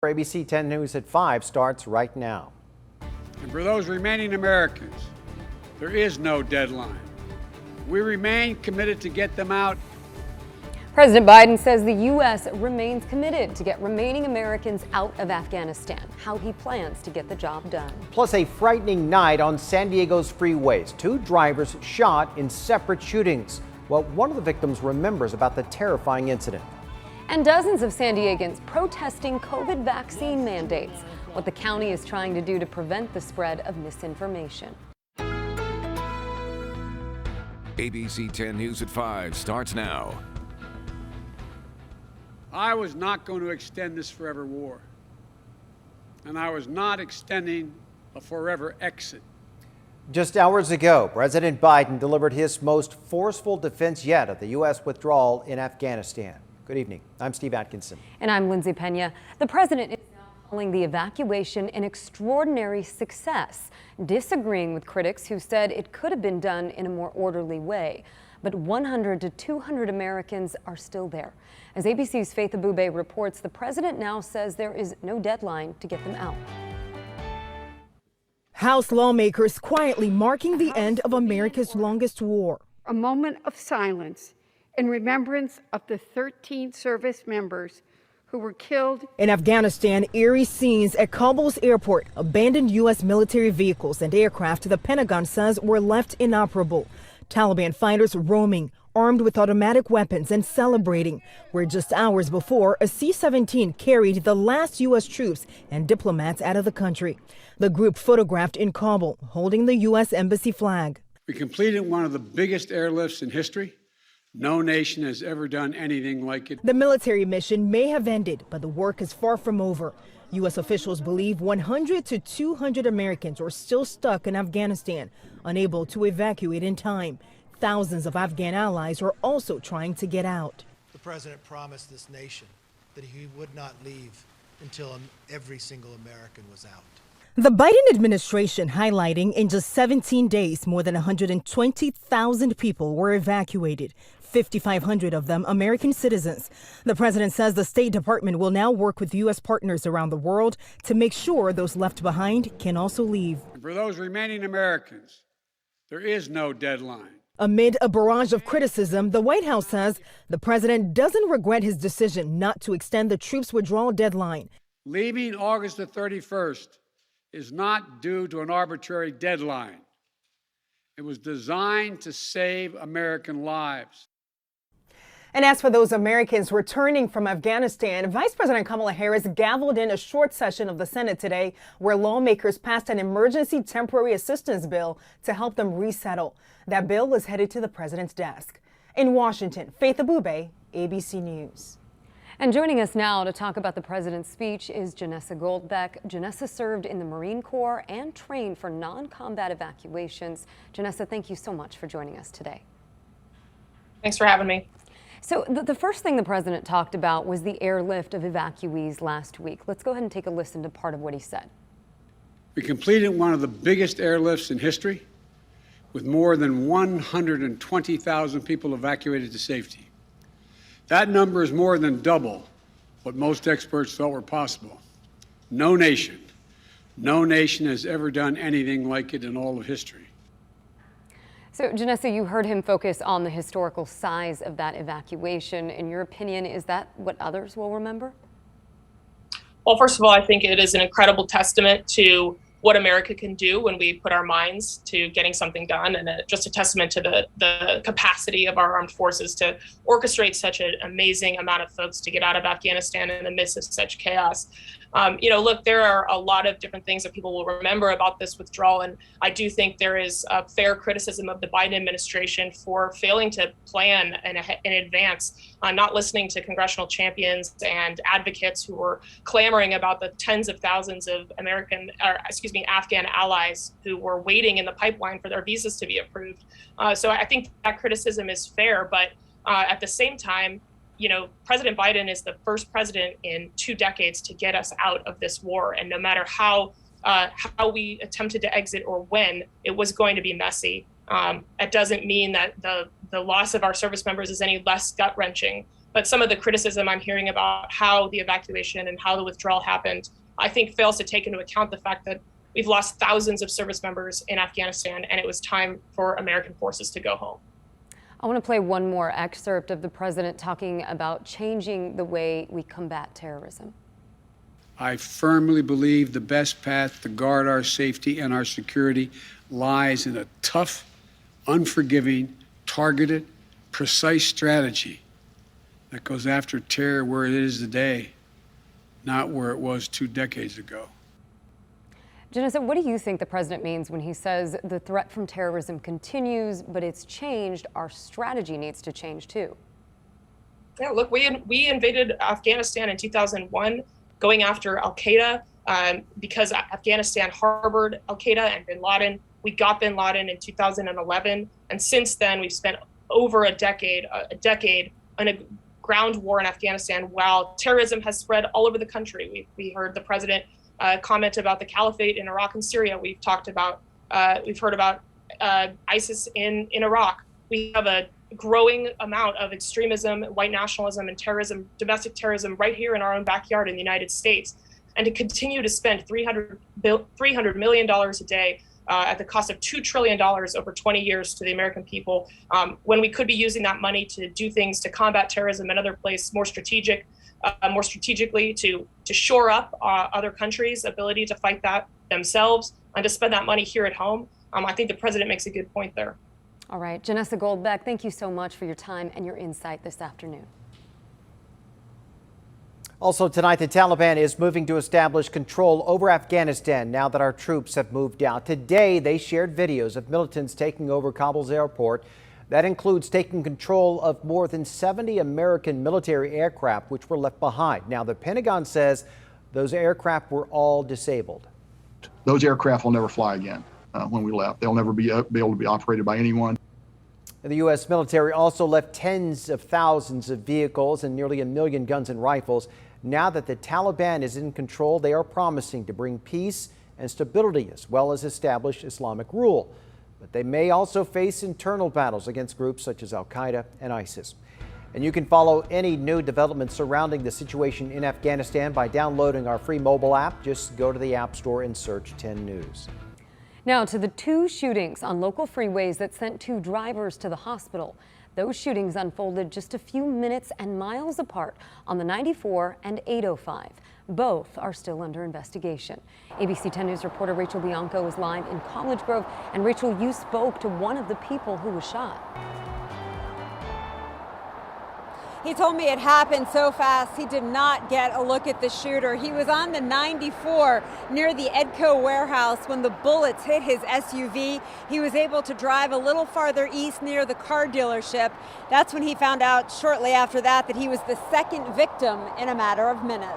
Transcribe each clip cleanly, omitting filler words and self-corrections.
ABC 10 News at 5 starts right now. And for those remaining Americans, there is no deadline. We remain committed to get them out. President Biden says the U.S. remains committed to get remaining Americans out of Afghanistan, how he plans to get the job done. Plus, a frightening night on San Diego's freeways. 2 drivers shot in separate shootings. Well, one of the victims remembers about the terrifying incident. And dozens of San Diegans protesting COVID vaccine mandates, what the county is trying to do to prevent the spread of misinformation. ABC 10 News at 5 starts now. I was not going to extend this forever war. And I was not extending a forever exit. Just hours ago, President Biden delivered his most forceful defense yet of the U.S. withdrawal in Afghanistan. Good evening. I'm Steve Atkinson. And I'm Lindsay Pena. The president is now calling the evacuation an extraordinary success, disagreeing with critics who said it could have been done in a more orderly way. But 100 to 200 Americans are still there. As ABC's Faith Abube reports, the president now says there is no deadline to get them out. House lawmakers quietly marking the end of America's longest war. A moment of silence in remembrance of the 13 service members who were killed. In Afghanistan, eerie scenes at Kabul's airport. Abandoned U.S. military vehicles and aircraft the Pentagon says were left inoperable. Taliban fighters roaming, armed with automatic weapons and celebrating, where just hours before, a C-17 carried the last U.S. troops and diplomats out of the country. The group photographed in Kabul, holding the U.S. embassy flag. We completed one of the biggest airlifts in history. No nation has ever done anything like it. The military mission may have ended, but the work is far from over. U.S. officials believe 100 to 200 Americans are still stuck in Afghanistan, unable to evacuate in time. Thousands of Afghan allies are also trying to get out. The president promised this nation that he would not leave until every single American was out. The Biden administration highlighting in just 17 days, more than 120,000 people were evacuated, 5,500 of them American citizens. The president says the State Department will now work with U.S. partners around the world to make sure those left behind can also leave. And for those remaining Americans, there is no deadline. Amid a barrage of criticism, the White House says the president doesn't regret his decision not to extend the troops' withdrawal deadline. Leaving August the 31st is not due to an arbitrary deadline. It was designed to save American lives. And as for those Americans returning from Afghanistan, Vice President Kamala Harris gavelled in a short session of the Senate today where lawmakers passed an emergency temporary assistance bill to help them resettle. That bill is headed to the president's desk. In Washington, Faith Abube, ABC News. And joining us now to talk about the president's speech is Janessa Goldbeck. Janessa served in the Marine Corps and trained for non-combat evacuations. Janessa, thank you so much for joining us today. Thanks for having me. So the first thing the president talked about was the airlift of evacuees last week. Let's go ahead and take a listen to part of what he said. We completed one of the biggest airlifts in history, with more than 120,000 people evacuated to safety. That number is more than double what most experts thought were possible. No nation has ever done anything like it in all of history. So, Janessa, you heard him focus on the historical size of that evacuation. In your opinion, is that what others will remember? Well, first of all, I think it is an incredible testament to what America can do when we put our minds to getting something done, and just a testament to the capacity of our armed forces to orchestrate such an amazing amount of folks to get out of Afghanistan in the midst of such chaos. Look, there are a lot of different things that people will remember about this withdrawal, and I do think there is a fair criticism of the Biden administration for failing to plan in advance, not listening to congressional champions and advocates who were clamoring about the tens of thousands of Afghan allies who were waiting in the pipeline for their visas to be approved. So I think that criticism is fair, but at the same time, President Biden is the first president in 2 decades to get us out of this war. And no matter how we attempted to exit or when, it was going to be messy. It doesn't mean that the loss of our service members is any less gut-wrenching. But some of the criticism I'm hearing about how the evacuation and how the withdrawal happened, I think fails to take into account the fact that we've lost thousands of service members in Afghanistan, and it was time for American forces to go home. I want to play one more excerpt of the president talking about changing the way we combat terrorism. I firmly believe the best path to guard our safety and our security lies in a tough, unforgiving, targeted, precise strategy that goes after terror where it is today, not where it was 2 decades ago. Janessa, what do you think the president means when he says the threat from terrorism continues, but it's changed, our strategy needs to change too? Yeah, look, we invaded Afghanistan in 2001, going after al-Qaeda because Afghanistan harbored al-Qaeda and bin Laden. We got bin Laden in 2011, and since then we've spent over a decade on a ground war in Afghanistan while terrorism has spread all over the country. We heard the president comment about the caliphate in Iraq and Syria. We've heard about ISIS in Iraq. We have a growing amount of extremism, white nationalism, and terrorism, domestic terrorism, right here in our own backyard in the United States. And to continue to spend $300 million a day at the cost of $2 trillion over 20 years to the American people, when we could be using that money to do things to combat terrorism in other places more strategically to shore up other countries' ability to fight that themselves and to spend that money here at home. I think the president makes a good point there. All right, Janessa Goldbeck, thank you so much for your time and your insight this afternoon. Also tonight, the Taliban is moving to establish control over Afghanistan now that our troops have moved out. Today, they shared videos of militants taking over Kabul's airport. That includes taking control of more than 70 American military aircraft which were left behind. Now, the Pentagon says those aircraft were all disabled. Those aircraft will never fly again when we left. They'll never be able to be operated by anyone. The U.S. military also left tens of thousands of vehicles and nearly 1 million guns and rifles. Now that the Taliban is in control, they are promising to bring peace and stability as well as establish Islamic rule. But they may also face internal battles against groups such as al-Qaeda and ISIS. And you can follow any new developments surrounding the situation in Afghanistan by downloading our free mobile app. Just go to the App Store and search 10 News. Now to the 2 shootings on local freeways that sent 2 drivers to the hospital. Those shootings unfolded just a few minutes and miles apart on the 94 and 805. Both are still under investigation. ABC 10 News reporter Rachel Bianco is live in College Grove. And Rachel, you spoke to one of the people who was shot. He told me it happened so fast he did not get a look at the shooter. He was on the 94 near the Edco warehouse when the bullets hit his SUV. He was able to drive a little farther east near the car dealership. That's when he found out shortly after that he was the second victim in a matter of minutes.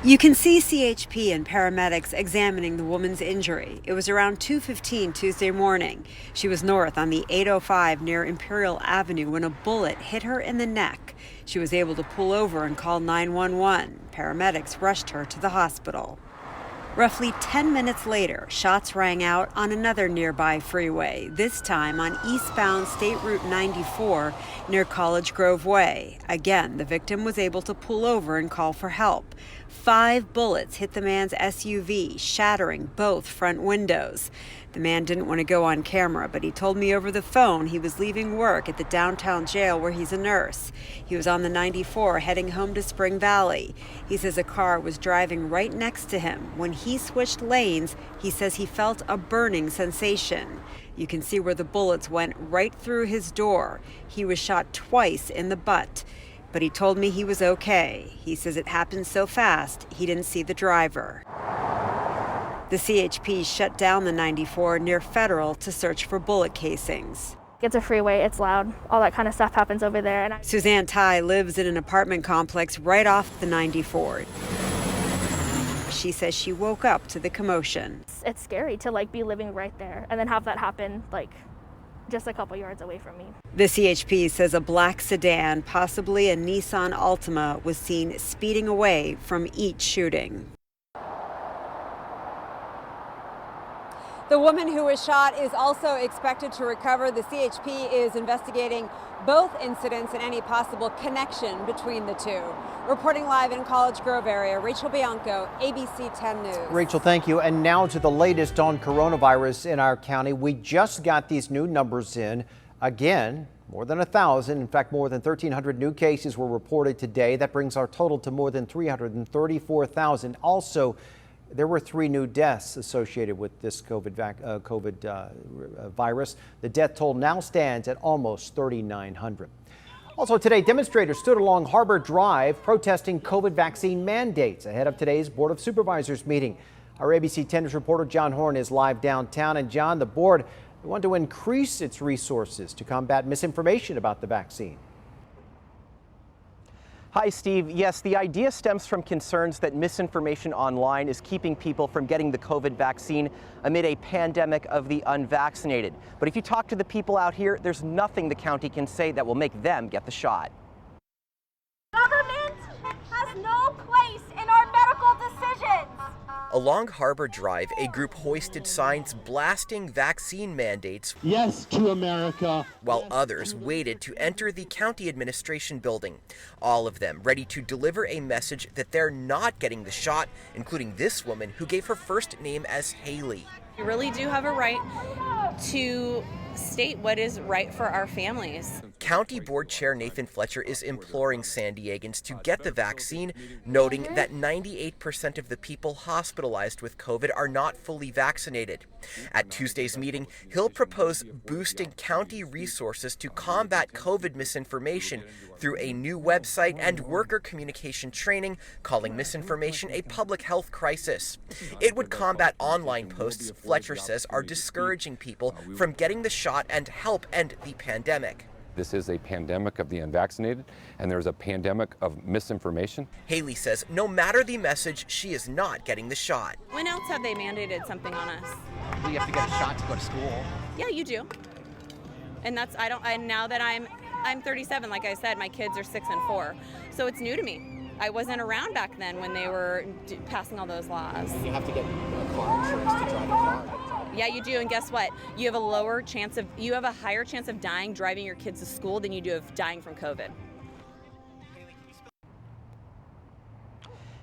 You can see CHP and paramedics examining the woman's injury. It was around 2:15 Tuesday morning. She was north on the 805 near Imperial Avenue when a bullet hit her in the neck. She was able to pull over and call 911. Paramedics rushed her to the hospital. Roughly 10 minutes later, shots rang out on another nearby freeway, this time on eastbound State Route 94 near College Grove Way. Again, the victim was able to pull over and call for help. 5 bullets hit the man's SUV, shattering both front windows. The man didn't want to go on camera, but he told me over the phone he was leaving work at the downtown jail where he's a nurse. He was on the 94 heading home to Spring Valley. He says a car was driving right next to him. When he switched lanes, he says he felt a burning sensation. You can see where the bullets went right through his door. He was shot twice in the butt, but he told me he was okay. He says it happened so fast, he didn't see the driver. The CHP shut down the 94 near Federal to search for bullet casings. It's a freeway, it's loud, all that kind of stuff happens over there. Suzanne Tai lives in an apartment complex right off the 94. She says she woke up to the commotion. It's scary to be living right there and then have that happen just a couple yards away from me. The CHP says a black sedan, possibly a Nissan Altima, was seen speeding away from each shooting. The woman who was shot is also expected to recover. The CHP is investigating both incidents and any possible connection between the two. Reporting live in College Grove area, Rachel Bianco, ABC 10 News. Rachel, thank you. And now to the latest on coronavirus in our county. We just got these new numbers in. Again, more than 1,000. In fact, more than 1,300 new cases were reported today. That brings our total to more than 334,000. Also, there were 3 new deaths associated with this COVID virus. The death toll now stands at almost 3,900. Also today, demonstrators stood along Harbor Drive protesting COVID vaccine mandates ahead of today's Board of Supervisors meeting. Our ABC 10 News reporter John Horn is live downtown. And John, the board want to increase its resources to combat misinformation about the vaccine. Hi, Steve. Yes, the idea stems from concerns that misinformation online is keeping people from getting the COVID vaccine amid a pandemic of the unvaccinated. But if you talk to the people out here, there's nothing the county can say that will make them get the shot. Government has no place in our medical decisions. Along Harbor Drive, a group hoisted signs blasting vaccine mandates. Yes to America. While others waited to enter the county administration building. All of them ready to deliver a message that they're not getting the shot, including this woman who gave her first name as Haley. We really do have a right to state what is right for our families. County Board Chair Nathan Fletcher is imploring San Diegans to get the vaccine, noting that 98% of the people hospitalized with COVID are not fully vaccinated. At Tuesday's meeting, he'll propose boosting county resources to combat COVID misinformation through a new website and worker communication training, calling misinformation a public health crisis. It would combat online posts Fletcher says are discouraging people from getting the shot and help end the pandemic. This is a pandemic of the unvaccinated, and there's a pandemic of misinformation. Haley says no matter the message, she is not getting the shot. When else have they mandated something on us? Do you have to get a shot to go to school? Yeah, you do. And now that I'm 37, like I said, my kids are 6 and 4. So it's new to me. I wasn't around back then when they were passing all those laws. You have to get car insurance to drive a car. Yeah, you do, and guess what? You have a higher chance of dying driving your kids to school than you do of dying from COVID.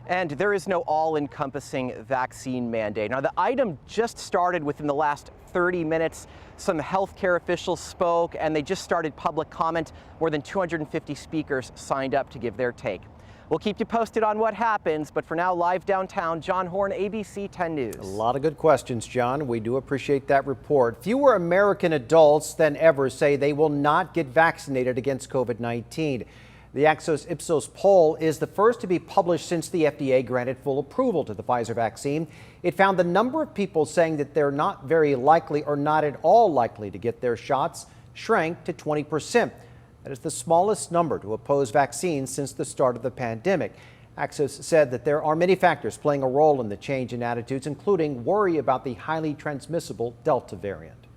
And there is no all-encompassing vaccine mandate. Now, the item just started within the last 30 minutes. Some healthcare officials spoke, and they just started public comment. More than 250 speakers signed up to give their take. We'll keep you posted on what happens, but for now, live downtown, John Horn, ABC 10 News. A lot of good questions, John. We do appreciate that report. Fewer American adults than ever say they will not get vaccinated against COVID-19. The Axios Ipsos poll is the first to be published since the FDA granted full approval to the Pfizer vaccine. It found the number of people saying that they're not very likely or not at all likely to get their shots shrank to 20%. That is the smallest number to oppose vaccines since the start of the pandemic. Axios said that there are many factors playing a role in the change in attitudes, including worry about the highly transmissible Delta variant.